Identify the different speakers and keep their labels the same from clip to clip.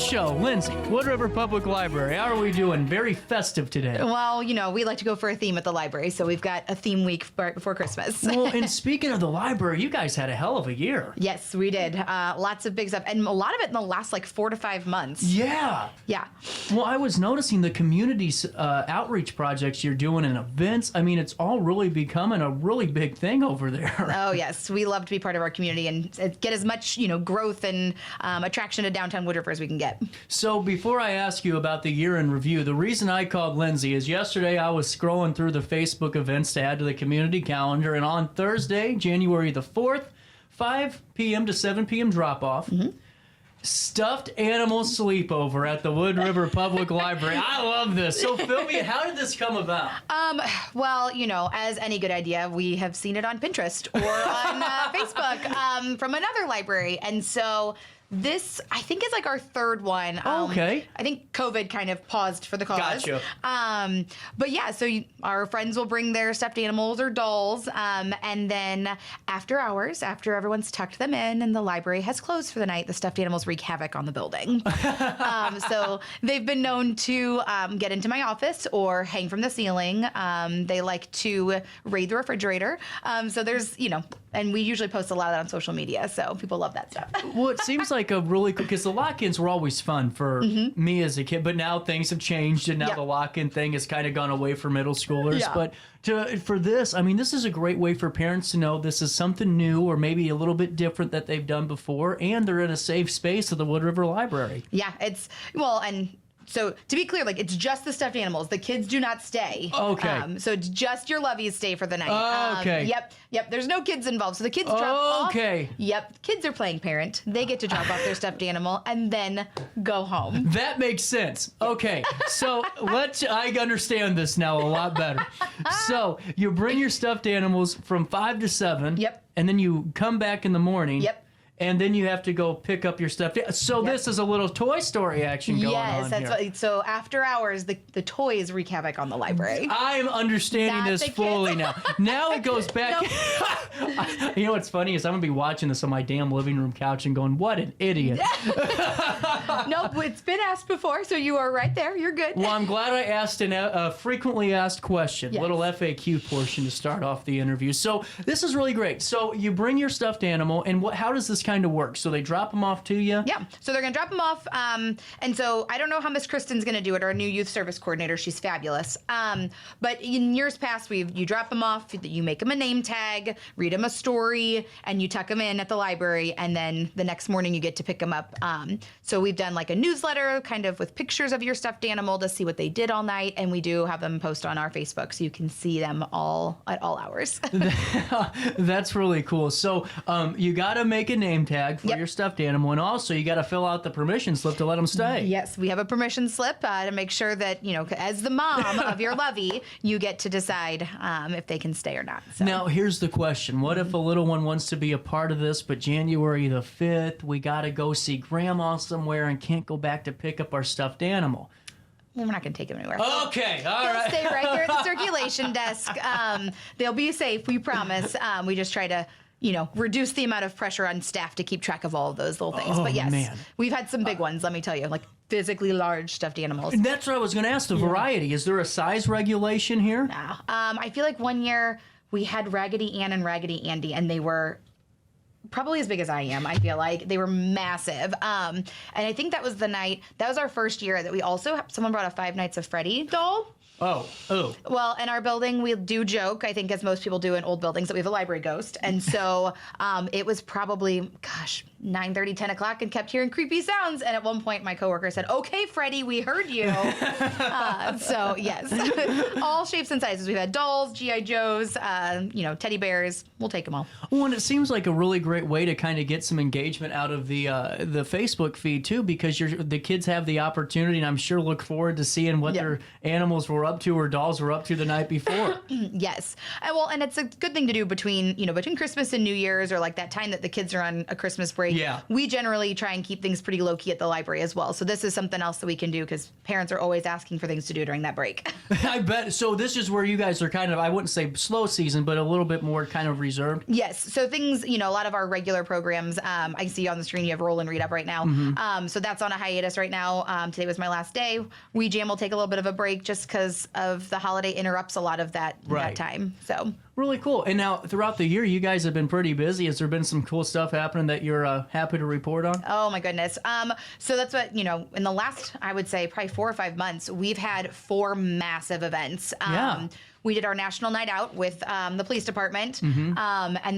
Speaker 1: show. Lindsey, Wood River Public Library. How are we doing? Very festive today.
Speaker 2: Well, you know, we like to go for a theme at the library, so we've got a theme week right before Christmas.
Speaker 1: Well, and speaking of the library, you guys had a hell of a year.
Speaker 2: Yes, we did. Lots of big stuff, and a lot of it in the last, 4 to 5 months.
Speaker 1: Yeah.
Speaker 2: Yeah.
Speaker 1: Well, I was noticing the community outreach projects you're doing and events. I mean, it's all really becoming a really big thing over there.
Speaker 2: Oh, yes. We love to be part of our community and get as much, growth and attraction to downtown Wood River as we can get.
Speaker 1: So before I ask you about the year in review, the reason I called Lindsey is yesterday I was scrolling through the Facebook events to add to the community calendar, and on Thursday, January the 4th, 5 p.m. to 7 p.m. drop-off, Stuffed Animal Sleepover at the Wood River Public Library. I love this. So fill me in. How did this come about?
Speaker 2: Well, as any good idea, we have seen it on Pinterest or on Facebook from another library. And so this, I think, is our third one.
Speaker 1: Okay.
Speaker 2: I think COVID kind of paused for the cause.
Speaker 1: Gotcha.
Speaker 2: But yeah, so our friends will bring their stuffed animals or dolls, and then after hours, after everyone's tucked them in and the library has closed for the night, the stuffed animals wreak havoc on the building. So they've been known to get into my office or hang from the ceiling. They like to raid the refrigerator. So there's, and we usually post a lot of that on social media, so people love that stuff.
Speaker 1: Well, it seems like a really cool, because the lock-ins were always fun for me as a kid, but now things have changed, and now the lock-in thing has kind of gone away for middle schoolers.
Speaker 2: Yeah.
Speaker 1: But for this, I mean, this is a great way for parents to know this is something new or maybe a little bit different that they've done before, and they're in a safe space at the Wood River Library.
Speaker 2: Yeah, and so to be clear, it's just the stuffed animals. The kids do not stay.
Speaker 1: Okay.
Speaker 2: So it's just your loveys stay for the night.
Speaker 1: Okay.
Speaker 2: Yep. There's no kids involved. So the kids drop off.
Speaker 1: Okay.
Speaker 2: Yep. Kids are playing parent. They get to drop off their stuffed animal and then go home.
Speaker 1: That makes sense. Okay. So I understand this now a lot better. So you bring your stuffed animals from 5 to 7.
Speaker 2: Yep.
Speaker 1: And then you come back in the morning.
Speaker 2: Yep.
Speaker 1: And then you have to go pick up your stuff. So this is a little Toy Story action going on here.
Speaker 2: Yes, so after hours, the toys wreak havoc on the library.
Speaker 1: I'm understanding this fully now. Now it goes back. You know what's funny is I'm going to be watching this on my damn living room couch and going, what an idiot.
Speaker 2: Nope, it's been asked before, so you are right there. You're good.
Speaker 1: Well, I'm glad I asked a frequently asked question, little FAQ portion to start off the interview. So this is really great. So you bring your stuffed animal, and how does this kind of work? So they drop them off to you?
Speaker 2: Yeah, so they're going to drop them off. And so I don't know how Miss Kristen's going to do it, our new youth service coordinator. She's fabulous. But in years past, you drop them off, you make them a name tag, read them a story, and you tuck them in at the library, and then the next morning you get to pick them up. So we've done a newsletter kind of with pictures of your stuffed animal to see what they did all night, and we do have them post on our Facebook so you can see them all at all hours.
Speaker 1: That's really cool. So you got to make a name tag for your stuffed animal, and also you got to fill out the permission slip to let them stay.
Speaker 2: Yes, we have a permission slip to make sure that, as the mom of your lovey, you get to decide if they can stay or not. So.
Speaker 1: Now, here's the question. What if a little one wants to be a part of this, but January the 5th, we got to go see Grandma somewhere and can't go back to pick up our stuffed animal?
Speaker 2: We're not going to take them anywhere.
Speaker 1: Okay, all right.
Speaker 2: They'll stay right there at the circulation desk. They'll be safe, we promise. We just try to reduce the amount of pressure on staff to keep track of all of those little things. But yes, we've had some big ones, let me tell you, physically large stuffed animals.
Speaker 1: And that's what I was going to ask, the variety. Is there a size regulation here?
Speaker 2: No. I feel like one year we had Raggedy Ann and Raggedy Andy, and they were probably as big as I am, I feel like. They were massive. And I think that was our first year that we also, someone brought a Five Nights at Freddy doll.
Speaker 1: Oh.
Speaker 2: Well, in our building, we do joke, I think, as most people do in old buildings, that we have a library ghost. And so it was probably, 9:30, 10 o'clock, and kept hearing creepy sounds. And at one point, my coworker said, "Okay, Freddie, we heard you." So, yes, all shapes and sizes. We've had dolls, G.I. Joes, teddy bears. We'll take them all.
Speaker 1: Well, and it seems like a really great way to kind of get some engagement out of the Facebook feed, too, because the kids have the opportunity, and I'm sure look forward to seeing what their animals were up to or dolls were up to the night before.
Speaker 2: Yes. And it's a good thing to do between Christmas and New Year's, or like that time that the kids are on a Christmas break.
Speaker 1: Yeah.
Speaker 2: We generally try and keep things pretty low key at the library as well. So this is something else that we can do because parents are always asking for things to do during that break.
Speaker 1: I bet. So this is where you guys are kind of, I wouldn't say slow season, but a little bit more kind of reserved.
Speaker 2: Yes. So things, a lot of our regular programs, I see on the screen you have Roll and Read up right now. So that's on a hiatus right now. Today was my last day. We Jam will take a little bit of a break just because of the holiday interrupts a lot of that time. So
Speaker 1: really cool. And now throughout the year, you guys have been pretty busy. Has there been some cool stuff happening that you're happy to report on?
Speaker 2: Oh my goodness. So that's what, in the last, I would say probably 4 or 5 months, we've had 4 massive events. We did our national night out with the police department, and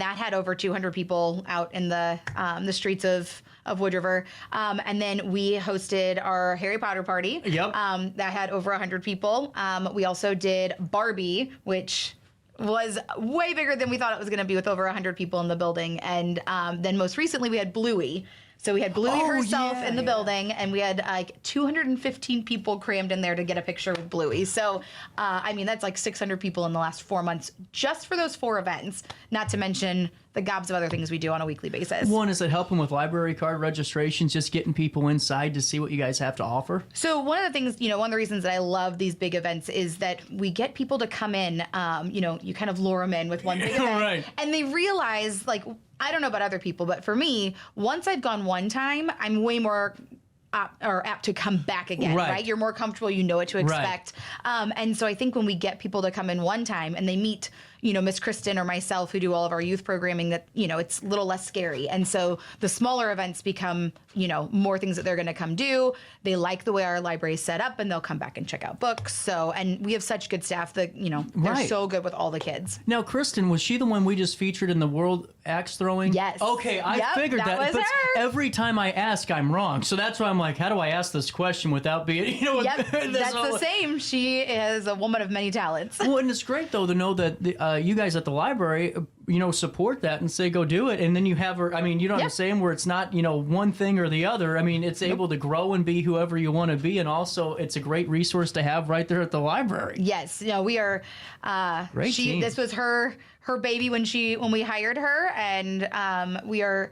Speaker 2: that had over 200 people out in the streets of Wood River. And then we hosted our Harry Potter party.
Speaker 1: Yep.
Speaker 2: That had over 100 people. We also did Barbie, which was way bigger than we thought it was going to be, with over 100 people in the building. And then most recently we had Bluey. So we had Bluey herself in the building, and we had like 215 people crammed in there to get a picture with Bluey. So, that's like 600 people in the last 4 months just for those 4 events, not to mention the gobs of other things we do on a weekly basis.
Speaker 1: One, is it helping with library card registrations, just getting people inside to see what you guys have to offer? So
Speaker 2: one of the things, one of the reasons that I love these big events is that we get people to come in, you kind of lure them in with one big event,
Speaker 1: right.
Speaker 2: And they realize, like, I don't know about other people, but for me, once I've gone one time, I'm way more apt to come back again, right? You're more comfortable, you know what to expect. Right. And so I think when we get people to come in one time and they meet, Miss Kristen or myself, who do all of our youth programming, that, it's a little less scary. And so the smaller events become, more things that they're going to come do. They like the way our library is set up, and they'll come back and check out books. So, and we have such good staff that, they're so good with all the kids.
Speaker 1: Now, Kristen, was she the one we just featured in the World Axe Throwing?
Speaker 2: Yes.
Speaker 1: Okay, I figured that.
Speaker 2: Was
Speaker 1: but
Speaker 2: her.
Speaker 1: Every time I ask, I'm wrong. So that's why I'm like, how do I ask this question without being,
Speaker 2: Yep, that's the same. She is a woman of many talents.
Speaker 1: Well, and it's great, though, to know that you guys at the library, support that and say, go do it. And then you have her, you know what I'm saying, where it's not, one thing or the other. It's able to grow and be whoever you want to be. And also, it's a great resource to have right there at the library.
Speaker 2: Yes. We are,
Speaker 1: great team.
Speaker 2: This was her baby when we hired her. And we are,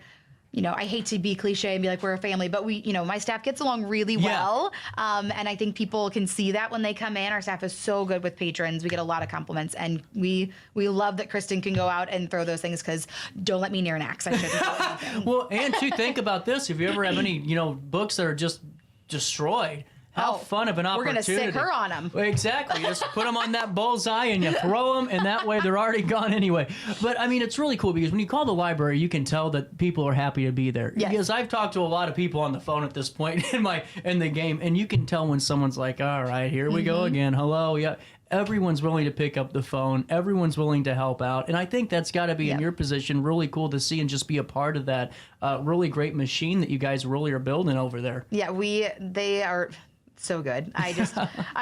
Speaker 2: I hate to be cliche and be like, we're a family, but we, my staff gets along really well. And I think people can see that when they come in. Our staff is so good with patrons. We get a lot of compliments, and we love that Kristen can go out and throw those things, because don't let me near an axe. I shouldn't throw anything.
Speaker 1: Well, and to think about this, if you ever have any, books that are just destroyed, how fun of an opportunity.
Speaker 2: We're going to sit her on them.
Speaker 1: Exactly. Just put them on that bullseye and you throw them, and that way they're already gone anyway. But, it's really cool, because when you call the library, you can tell that people are happy to be there.
Speaker 2: Yes.
Speaker 1: Because I've talked to a lot of people on the phone at this point in the game, and you can tell when someone's like, all right, here we go again. Hello. Yeah. Everyone's willing to pick up the phone. Everyone's willing to help out. And I think that's got to be, in your position, really cool to see and just be a part of that really great machine that you guys really are building over there.
Speaker 2: Yeah, they are so good. I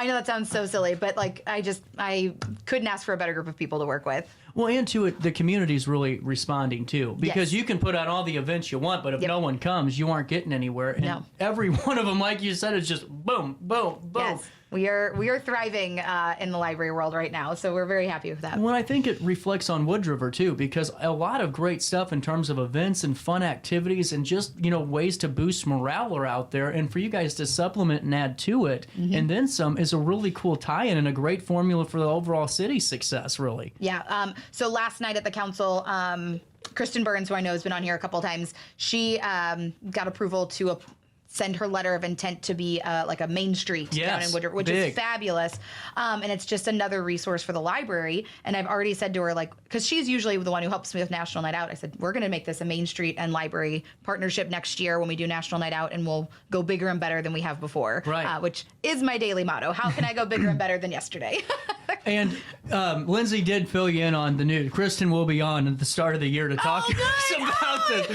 Speaker 2: know that sounds so silly, but I couldn't ask for a better group of people to work with.
Speaker 1: Well, and to it, the community's really responding too, because you can put out all the events you want, but if no one comes, you aren't getting anywhere. And every one of them, like you said, is just boom, boom, boom.
Speaker 2: Yes. We are thriving in the library world right now, so we're very happy with that.
Speaker 1: Well, I think it reflects on Wood River too, because a lot of great stuff in terms of events and fun activities and just ways to boost morale are out there, and for you guys to supplement and add to it, and then some, is a really cool tie-in and a great formula for the overall city's success, really. Yeah.
Speaker 2: So last night at the council, Kristen Burns, who I know has been on here a couple times, she got approval to send her letter of intent to be like a Main Street down in Wood River, which is fabulous. And it's just another resource for the library. And I've already said to her, because she's usually the one who helps me with National Night Out, I said, we're going to make this a Main Street and library partnership next year when we do National Night Out, and we'll go bigger and better than we have before, which is my daily motto. How can I go bigger and better than yesterday?
Speaker 1: And Lindsey did fill you in on the news. Kristen will be on at the start of the year to talk to us about this.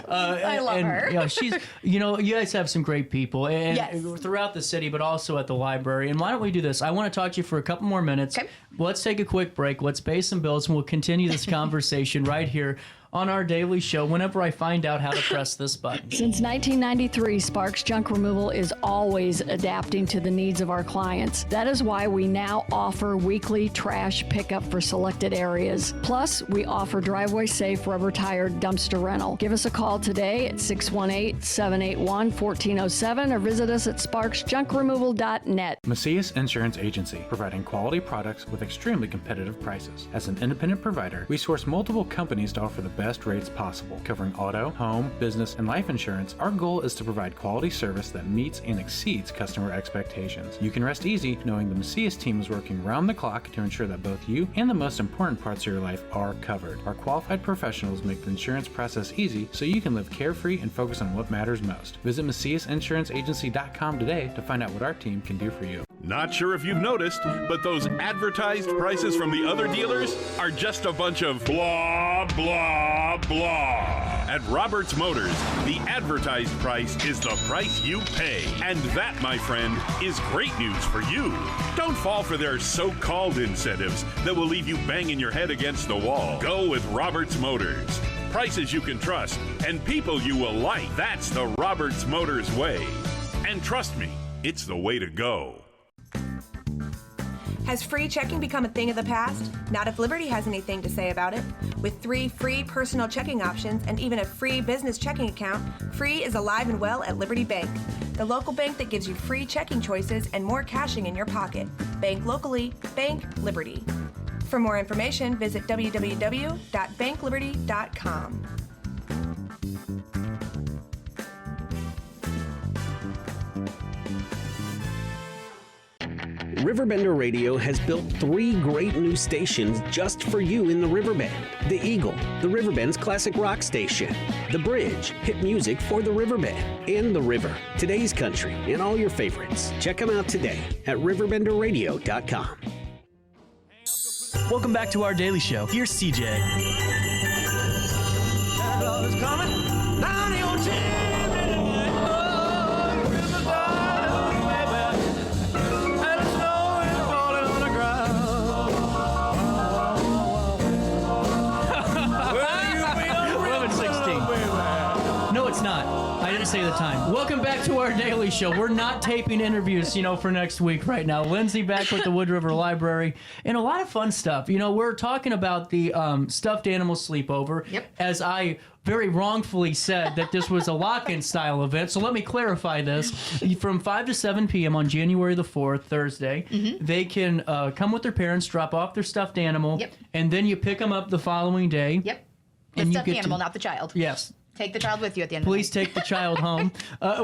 Speaker 2: I love her.
Speaker 1: She's, you guys have some great people and throughout the city, but also at the library. And why don't we do this? I want to talk to you for a couple more minutes. Okay. Let's take a quick break. Let's pay some bills, and we'll continue this conversation right here on our daily show whenever I find out how to press this button.
Speaker 3: Since 1993, Sparks Junk Removal is always adapting to the needs of our clients. That is why we now offer weekly trash pickup for selected areas. Plus, we offer driveway-safe rubber-tired dumpster rental. Give us a call today at 618-781-1407 or visit us at sparksjunkremoval.net.
Speaker 4: Macias Insurance Agency, providing quality products with extremely competitive prices. As an independent provider, we source multiple companies to offer the best rates possible. Covering auto, home, business, and life insurance, our goal is to provide quality service that meets and exceeds customer expectations. You can rest easy knowing the Macias team is working round the clock to ensure that both you and the most important parts of your life are covered. Our qualified professionals make the insurance process easy so you can live carefree and focus on what matters most. Visit MaciasInsuranceAgency.com today to find out what our team can do for you.
Speaker 5: Not sure if you've noticed, but those advertised prices from the other dealers are just a bunch of blah, blah, blah. At Roberts Motors, the advertised price is the price you pay. And that, my friend, is great news for you. Don't fall for their so-called incentives that will leave you banging your head against the wall. Go with Roberts Motors. Prices you can trust and people you will like. That's the Roberts Motors way. And trust me, it's the way to go.
Speaker 6: Has free checking become a thing of the past? Not if Liberty has anything to say about it. With 3 free personal checking options and even a free business checking account, free is alive and well at Liberty Bank, the local bank that gives you free checking choices and more cashing in your pocket. Bank locally, bank Liberty. For more information, visit www.bankliberty.com.
Speaker 7: RiverBender Radio has built 3 great new stations just for you in the Riverbend. The Eagle, the Riverbend's classic rock station. The Bridge, hit music for the Riverbend. And The River, today's country, and all your favorites. Check them out today at RiverBenderRadio.com.
Speaker 8: Welcome back to our daily show. Here's CJ.
Speaker 1: Say the time. Welcome back to our daily show. We're not taping interviews, for next week right now. Lindsey back with the Wood River Library and a lot of fun stuff. We're talking about the Stuffed Animal Sleepover.
Speaker 2: Yep.
Speaker 1: As I very wrongfully said that this was a lock-in style event. So let me clarify this. From 5 to 7 p.m. on January the 4th, Thursday, they can come with their parents, drop off their stuffed animal, and then you pick them up the following day.
Speaker 2: Yep. The stuffed animal, not the child.
Speaker 1: Yes.
Speaker 2: Take the child with you at the end
Speaker 1: Please
Speaker 2: of the night.
Speaker 1: take the child home.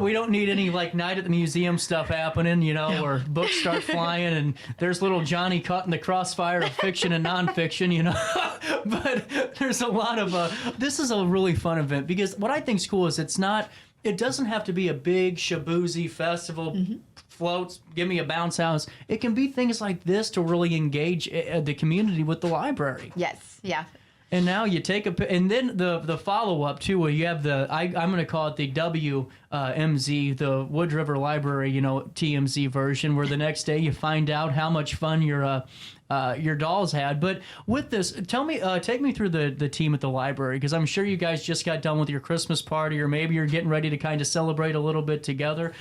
Speaker 1: We don't need any night at the museum stuff happening, or books start flying and there's little Johnny caught in the crossfire of fiction and nonfiction, But there's a lot of, this is a really fun event because what I think is cool is it doesn't have to be a big shaboozy festival, floats, give me a bounce house. It can be things like this to really engage the community with the library.
Speaker 2: Yes, yeah.
Speaker 1: And now you take and then the follow up too, where you have I'm going to call it the WMZ, the Wood River Library, TMZ version, where the next day you find out how much fun your dolls had. But with this, take me through the team at the library, because I'm sure you guys just got done with your Christmas party, or maybe you're getting ready to kind of celebrate a little bit together.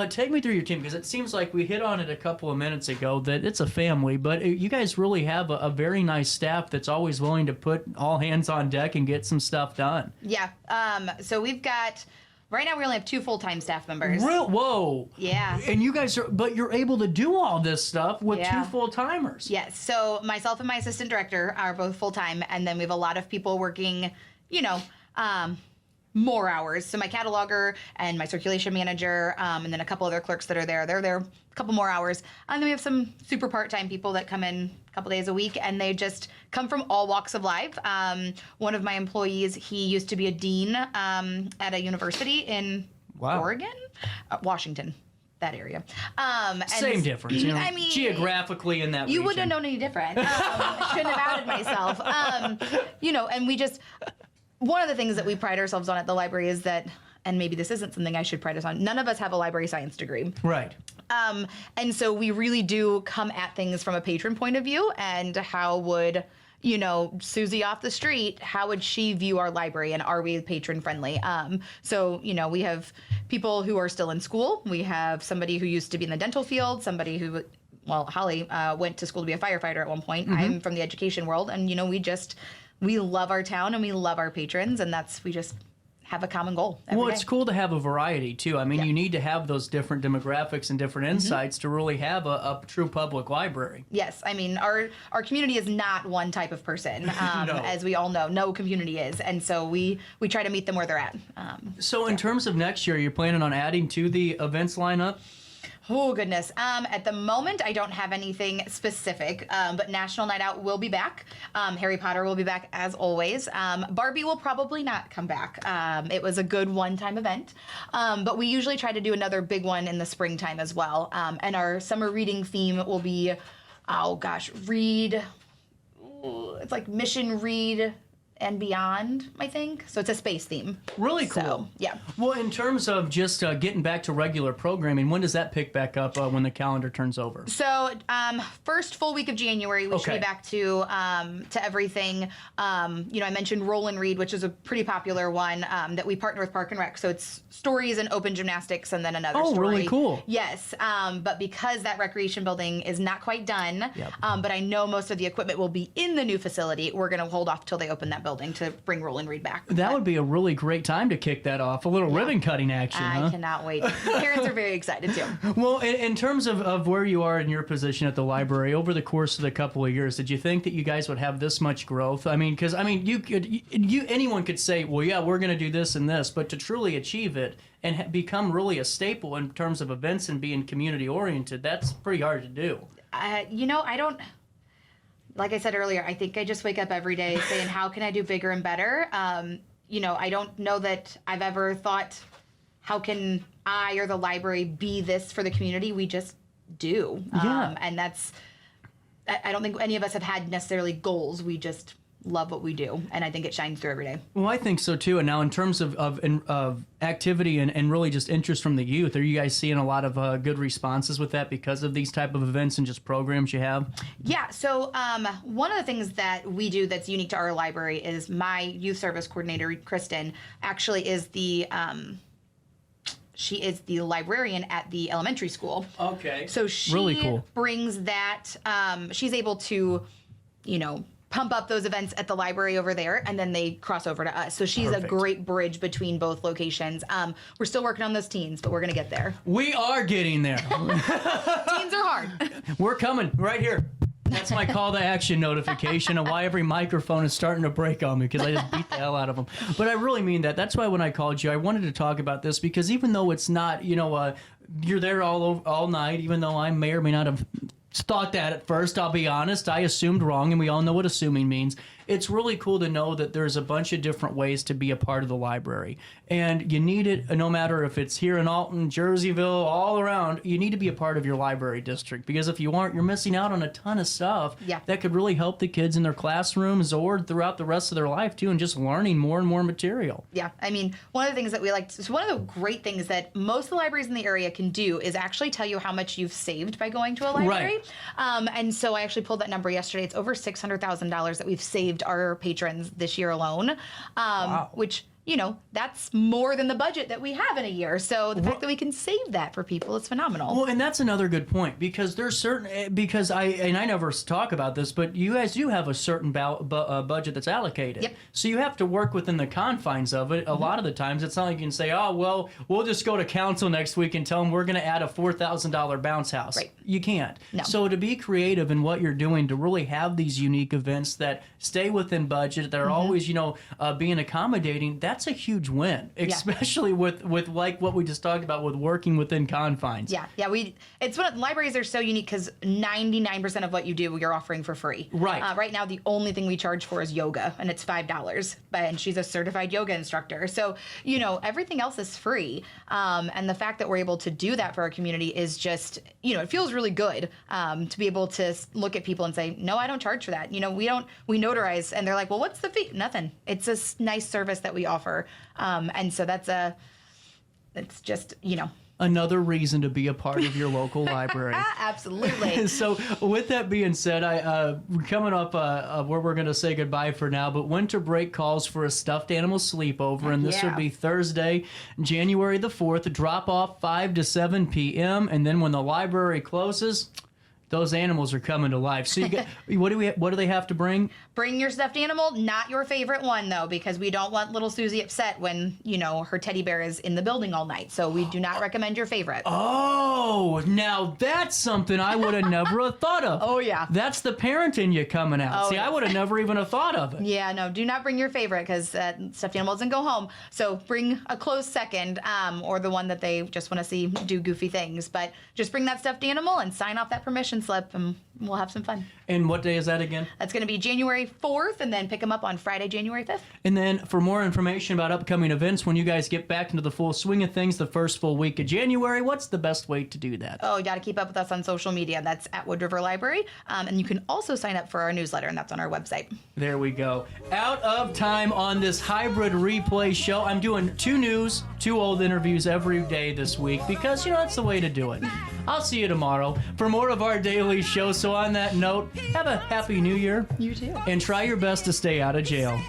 Speaker 1: Take me through your team, because it seems like we hit on it a couple of minutes ago that it's a family, but you guys really have a very nice staff that's always willing to put all hands on deck and get some stuff done.
Speaker 2: Yeah. So we've got, right now we only have 2 full-time staff members.
Speaker 1: Whoa.
Speaker 2: Yeah.
Speaker 1: And you guys but you're able to do all this stuff with 2 full-timers.
Speaker 2: Yes. So myself and my assistant director are both full-time, and then we have a lot of people working, more hours. So my cataloger and my circulation manager, and then a couple other clerks that are there. They're there a couple more hours. And then we have some super part-time people that come in a couple days a week, and they just come from all walks of life. One of my employees, he used to be a dean at a university in Oregon, Washington. That area.
Speaker 1: Same difference. Geographically in that region.
Speaker 2: You wouldn't have known any different. I shouldn't have outed myself. And we just... One of the things that we pride ourselves on at the library is that, and maybe this isn't something I should pride us on, none of us have a library science degree.
Speaker 1: Right.
Speaker 2: And so we really do come at things from a patron point of view, and how would, Susie off the street, how would she view our library, and are we patron friendly? So we have people who are still in school. We have somebody who used to be in the dental field, somebody who, Holly went to school to be a firefighter at one point. I'm from the education world, and we love our town and we love our patrons, and we just have a common goal every day.
Speaker 1: It's cool to have a variety too. I mean, you need to have those different demographics and different insights to really have a true public library.
Speaker 2: Yes, I mean our community is not one type of person, as we all know. No community is, and so we try to meet them where they're at.
Speaker 1: So in terms of next year, you're planning on adding to the events lineup?
Speaker 2: Oh, goodness. At the moment, I don't have anything specific, but National Night Out will be back. Harry Potter will be back as always. Barbie will probably not come back. It was a good one-time event, but we usually try to do another big one in the springtime as well. And our summer reading theme will be, read. It's like Mission Read and Beyond, I think. So it's a space theme.
Speaker 1: Really cool.
Speaker 2: So, yeah.
Speaker 1: Well, in terms of just getting back to regular programming, when does that pick back up when the calendar turns over?
Speaker 2: So first full week of January, we should be back to everything. I mentioned Roll and Read, which is a pretty popular one that we partner with Park and Rec. So it's stories and open gymnastics and then another story.
Speaker 1: Oh, really cool.
Speaker 2: Yes. But because that recreation building is not quite done, but I know most of the equipment will be in the new facility, we're going to hold off till they open that building to bring Roll and Read back.
Speaker 1: That would be a really great time to kick that off. A little ribbon cutting action,
Speaker 2: I cannot wait. Parents are very excited too.
Speaker 1: Well, in terms of where you are in your position at the library, over the course of the couple of years, did you think that you guys would have this much growth? I mean, because anyone could say, well, yeah, we're going to do this and this, but to truly achieve it and become really a staple in terms of events and being community oriented, that's pretty hard to do.
Speaker 2: I don't. Like I said earlier, I think I just wake up every day saying, how can I do bigger and better? I don't know that I've ever thought, how can I or the library be this for the community? We just do.
Speaker 1: Yeah.
Speaker 2: And I don't think any of us have had necessarily goals. We just love what we do, and I think it shines through every day.
Speaker 1: Well, I think so too. And now in terms of activity and really just interest from the youth, are you guys seeing a lot of good responses with that because of these type of events and just programs you have? Yeah.
Speaker 2: So one of the things that we do that's unique to our library is my youth service coordinator, Kristen, actually is she is the librarian at the elementary school.
Speaker 1: Okay.
Speaker 2: So she
Speaker 1: really cool.
Speaker 2: brings that, she's able to, pump up those events at the library over there, and then they cross over to us. So she's a great bridge between both locations. We're still working on those teens, but we're going to get there.
Speaker 1: We are getting there.
Speaker 2: Teens are hard.
Speaker 1: We're coming right here. That's my call to action notification of why every microphone is starting to break on me, because I just beat the hell out of them. But I really mean that. That's why when I called you, I wanted to talk about this, because even though it's not, you're there all night, even though I may or may not have thought that at first, I'll be honest. I assumed wrong, and we all know what assuming means. It's really cool to know that there's a bunch of different ways to be a part of the library. And you need it no matter if it's here in Alton, Jerseyville, all around. You need to be a part of your library district, because if you aren't, you're missing out on a ton of stuff that could really help the kids in their classrooms or throughout the rest of their life too, and just learning more and more material.
Speaker 2: Yeah, I mean, one of the things that we like, so one of the great things that most of the libraries in the area can do is actually tell you how much you've saved by going to a library. Right. And so I actually pulled that number yesterday. It's over $600,000 that we've saved our patrons this year alone, which, that's more than the budget that we have in a year. So the fact that we can save that for people is phenomenal.
Speaker 1: Well, and that's another good point, because there's I never talk about this, but you guys do have a certain budget that's allocated.
Speaker 2: Yep.
Speaker 1: So you have to work within the confines of it. A lot of the times it's not like you can say, oh, well, we'll just go to council next week and tell them we're going to add a $4,000 bounce house.
Speaker 2: Right.
Speaker 1: You can't.
Speaker 2: No.
Speaker 1: So to be creative in what you're doing, to really have these unique events that stay within budget, that are always, being accommodating, that's a huge win, especially with like what we just talked about with working within confines.
Speaker 2: Yeah. It's one of libraries are so unique because 99% of what you do, you're offering for free.
Speaker 1: Right.
Speaker 2: Right now, the only thing we charge for is yoga, and it's $5. And she's a certified yoga instructor. So, everything else is free. And the fact that we're able to do that for our community is just, it feels really good to be able to look at people and say, no, I don't charge for that. We notarize, and they're like, well, what's the fee? Nothing. It's a nice service that we offer. And so it's just,
Speaker 1: another reason to be a part of your local library.
Speaker 2: Absolutely.
Speaker 1: So with that being said, we're coming up where we're going to say goodbye for now, but winter break calls for a stuffed animal sleepover, and this will be Thursday, January the 4th, drop off 5 to 7 p.m., and then when the library closes, those animals are coming to life. So you get, what do they have to bring?
Speaker 2: Bring your stuffed animal, not your favorite one though, because we don't want little Susie upset when, her teddy bear is in the building all night. So we do not recommend your favorite.
Speaker 1: Oh, now that's something I would have never have thought of.
Speaker 2: Oh, yeah.
Speaker 1: That's the parent in you coming out.
Speaker 2: Oh,
Speaker 1: See,
Speaker 2: yeah.
Speaker 1: I would have never even have thought of it.
Speaker 2: Yeah, no, do not bring your favorite because stuffed animal doesn't go home. So bring a close second, or the one that they just want to see do goofy things. But just bring that stuffed animal and sign off that permission slip, and we'll have some fun.
Speaker 1: And what day is that again?
Speaker 2: That's going to be January 4th, and then pick them up on Friday, January 5th.
Speaker 1: And then for more information about upcoming events, when you guys get back into the full swing of things the first full week of January, what's the best way to do that?
Speaker 2: Oh, you got to keep up with us on social media. That's at Wood River Library. And you can also sign up for our newsletter, and that's on our website.
Speaker 1: There we go. Out of time on this hybrid replay show. I'm doing 2 news, 2 old interviews every day this week because, that's the way to do it. I'll see you tomorrow for more of our daily show. So on that note, have a happy new year.
Speaker 2: You too.
Speaker 1: And try your best to stay out of jail.